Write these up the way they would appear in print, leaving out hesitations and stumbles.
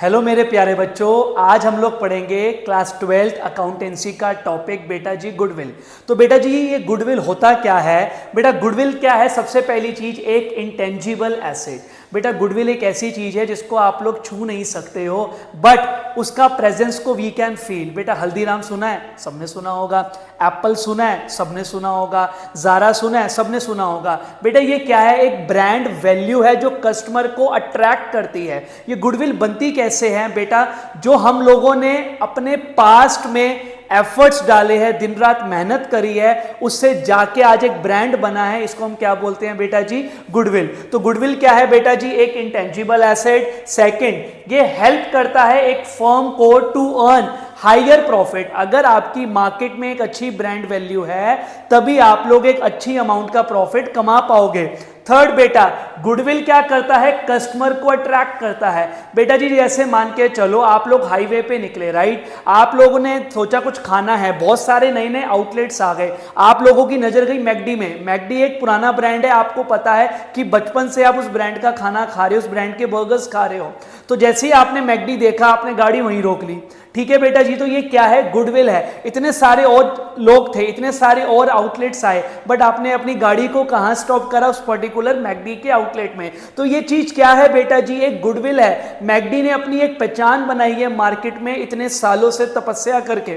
Hello मेरे प्यारे बच्चों, आज हम लोग पढ़ेंगे क्लास 12th अकाउंटेंसी का टॉपिक बेटा जी गुडविल। तो बेटा जी ये गुडविल होता क्या है? बेटा गुडविल क्या है? सबसे पहली चीज एक इंटेंजिबल एसेट। बेटा गुडविल एक ऐसी चीज है जिसको आप लोग छू नहीं सकते हो, बट उसका प्रेजेंस को वी कैन फील। बेटा हल्दीराम सुना है, सबने सुना होगा। एप्पल सुना है, सबने सुना होगा। ज़ारा सुना है, सबने सुना होगा। बेटा ये क्या है? एक ब्रांड वैल्यू है जो कस्टमर को अट्रैक्ट करती है। ये गुडविल बनती कैसे है बेटा? जो हम लोगों ने अपने पास्ट में एफर्ट्स डाले हैं, दिन रात मेहनत करी है, उससे जाके आज एक ब्रांड बना है, इसको हम क्या बोलते हैं बेटा जी? गुडविल। तो गुडविल क्या है बेटा जी? एक इंटेंजिबल एसेट। सेकंड, ये हेल्प करता है एक फर्म को टू अर्न हायर प्रॉफिट। अगर आपकी मार्केट में एक अच्छी ब्रांड वैल्यू है तभी आप लोग एक अच्छी अमाउंट का प्रॉफिट कमा पाओगे। थर्ड बेटा, गुडविल क्या करता है? कस्टमर को अट्रैक्ट करता है। बेटा जी जैसे मान के चलो आप लोग हाईवे पे निकले, राइट? आप लोगों ने सोचा कुछ खाना है, बहुत सारे नए नए आउटलेट्स आ गए, आप लोगों की नजर गई मैकडी में। मैकडी एक पुराना ब्रांड है, आपको पता है कि बचपन से आप उस ब्रांड का खाना खा रहे हो, उस ब्रांड के बर्गर्स खा रहे हो। तो जैसे ही आपने मैकडी देखा, आपने गाड़ी वहीं रोक ली। ठीक है बेटा जी, तो ये क्या है? गुडविल है। इतने सारे और लोग थे, इतने सारे और आउटलेट्स आए, बट आपने अपनी गाड़ी को कहां स्टॉप करा? उस पर्टिकुलर मैकडी के आउटलेट में। तो ये चीज क्या है बेटा जी? एक गुडविल है। मैकडी ने अपनी एक पहचान बनाई है मार्केट में इतने सालों से तपस्या करके।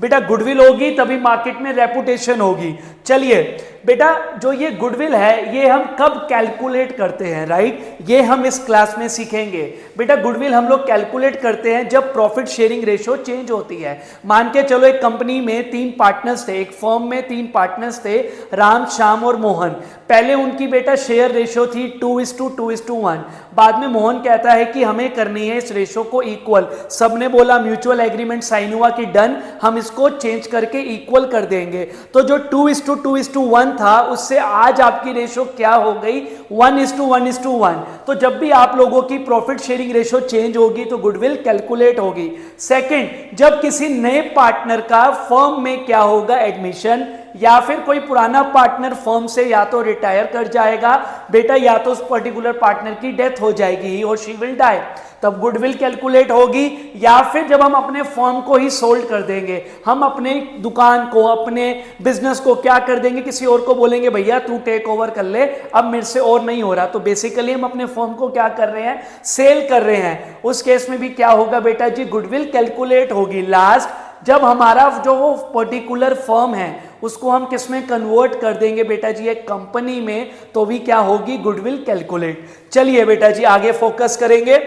बेटा गुडविल होगी तभी मार्केट में रेपुटेशन होगी। चलिए बेटा, जो ये गुडविल है ये हम कब कैलकुलेट करते हैं, राइट? ये हम इस क्लास में सीखेंगे। बेटा गुडविल हम लोग कैलकुलेट करते हैं जब प्रॉफिट शेयरिंग रेशो चेंज होती है। मान के चलो एक कंपनी में 3 पार्टनर्स थे, एक फर्म में 3 पार्टनर्स थे, राम, श्याम और मोहन। पहले उनकी बेटा शेयर रेशो थी 2:2:1। बाद में मोहन कहता है कि हमें करनी है इस रेशो को इक्वल। सबने बोला, म्यूचुअल एग्रीमेंट साइन हुआ कि डन, हम इसको चेंज करके इक्वल कर देंगे। तो जो 2:2:1 था उससे आज आपकी रेशो क्या हो गई? 1:1:1। तो जब भी आप लोगों की प्रॉफिट शेयरिंग रेशो चेंज होगी तो गुडविल कैलकुलेट होगी। सेकंड, जब किसी नए पार्टनर का फर्म में क्या होगा? एडमिशन, या फिर कोई पुराना पार्टनर फर्म से या तो रिटायर कर जाएगा बेटा, या तो उस पर्टिकुलर पार्टनर की डेथ हो जाएगी और शी विल डाई, तब गुडविल कैलकुलेट होगी। या फिर जब हम अपने फर्म को ही सोल्ड कर देंगे, हम अपने दुकान को, अपने बिजनेस को क्या कर देंगे? किसी और को बोलेंगे भैया तू टेक ओवर कर ले, अब मेरे से और नहीं हो रहा। तो बेसिकली हम अपने फर्म को क्या कर रहे हैं? सेल कर रहे हैं। उस केस में भी क्या होगा बेटा जी? गुडविल कैलकुलेट होगी। लास्ट, जब हमारा जो वो पर्टिकुलर फर्म है उसको हम किस में कन्वर्ट कर देंगे बेटा जी? एक कंपनी में, तो भी क्या होगी? Goodwill calculate. चलिए बेटा जी आगे फोकस करेंगे।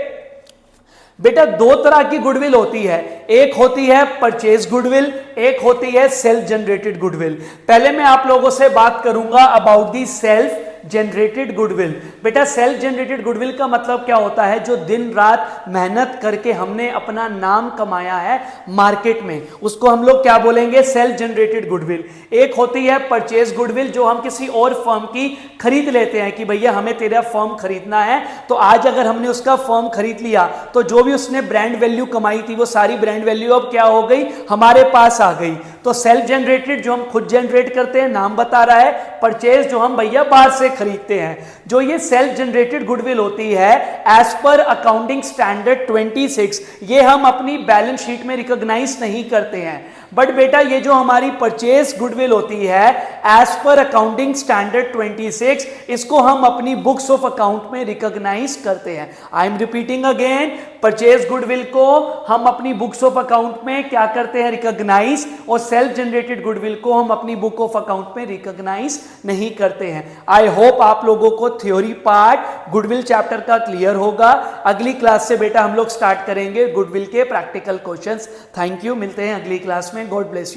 बेटा 2 तरह की गुडविल होती है, एक होती है परचेज गुडविल, एक होती है सेल्फ जनरेटेड गुडविल। पहले मैं आप लोगों से बात करूंगा about the self generated goodwill. बेटा सेल्फ जनरेटेड गुडविल का मतलब क्या होता है? जो दिन रात मेहनत करके हमने अपना नाम कमाया है मार्केट में, उसको हम लोग क्या बोलेंगे? Self generated goodwill. एक होती है परचेज गुडविल, जो हम किसी और फर्म की खरीद लेते हैं कि भैया हमें तेरा फर्म खरीदना है, तो आज अगर हमने उसका फर्म खरीद लिया तो जो भी उसने ब्रांड वैल्यू कमाई थी वो सारी ब्रांड वैल्यू अब क्या हो गई? हमारे पास आ गई। तो सेल्फ जनरेटेड जो हम खुद जनरेट करते हैं, नाम बता रहा है। परचेज जो हम भैया बाहर से खरीदते हैं। जो ये सेल्फ जनरेटेड गुडविल होती है, एज पर अकाउंटिंग स्टैंडर्ड 26, ये हम अपनी बैलेंस शीट में रिकॉग्नाइज नहीं करते हैं। बट बेटा ये जो हमारी परचेज गुडविल होती है, एज पर अकाउंटिंग स्टैंडर्ड 26, इसको हम अपनी बुक्स ऑफ अकाउंट में रिकॉग्नाइज करते हैं। I am repeating again, purchase goodwill को हम अपनी बुक्स ऑफ अकाउंट में क्या करते हैं? रिकॉग्नाइज। और सेल्फ जनरेटेड गुडविल को हम अपनी बुक ऑफ अकाउंट में रिकॉग्नाइज नहीं करते हैं। आई होप आप लोगों को थ्योरी पार्ट गुडविल चैप्टर का क्लियर होगा। अगली क्लास से बेटा हम लोग स्टार्ट करेंगे गुडविल के प्रैक्टिकल क्वेश्चंस। थैंक यू, मिलते हैं अगली क्लास में। God bless you.